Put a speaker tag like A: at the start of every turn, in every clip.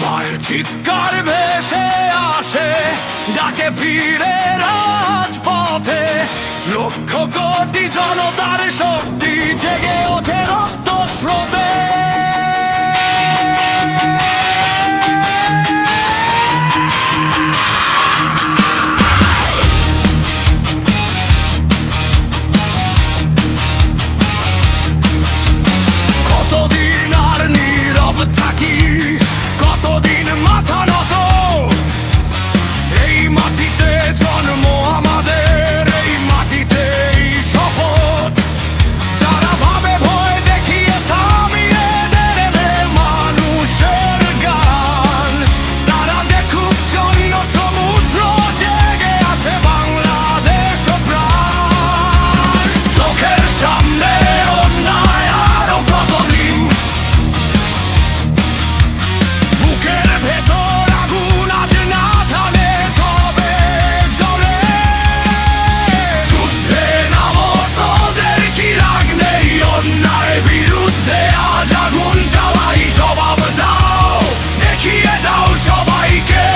A: মায়ের চিৎকার ভেসে আসে, ডাকে ভিড়ে রাজপথে। লক্ষ কোটি জনতার শক্তি জেগে ওঠে রক্ত স্রোতে। কতদিন আর নীরব থাকি, কতদিন মাথা নত। এই মাটিতে জন্ম আমাদের, এই মাটিতে শপথ। যারা ভাবে ভয় দেখিয়ে থামিয়ে দেবে মানুষের গান, তারা দেখুক জন্য সমুদ্র জেগে আছে বাংলাদেশ প্রাণ। চোখের সামনে অন্যায় আরো কতদিন, বুকের ভেতর আগুন আজ না থামে তবে জ্বলে। যুদ্ধে নামো, তোদের কি রাগ নেই? অন্যায় বিরুদ্ধে আজ আগুন জ্বালাই, জবাব দাও, দেখিয়ে দাও সবাইকে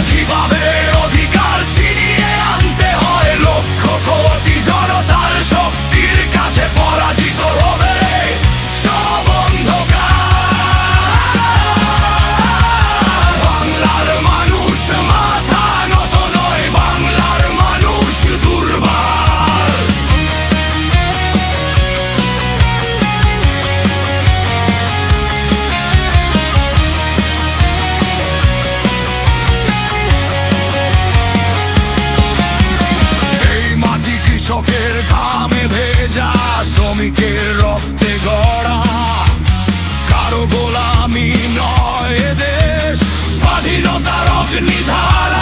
A: কিভাবে অধিকার ছিনিয়ে আনতে হয়। লক্ষ কোটি জনতার শক্তির কাছে পরাজিত হবে সব অন্ধকার। বাংলার মানুষ মাথা নত নয়, বাংলার মানুষ দুর্বল। এই মাটি কৃষকের ঘামে ভেজা, শ্রমিকের রক্তে গড়া। কারো গোলামি নয় এ দেশ, স্বাধীনতার অগ্নিধারা।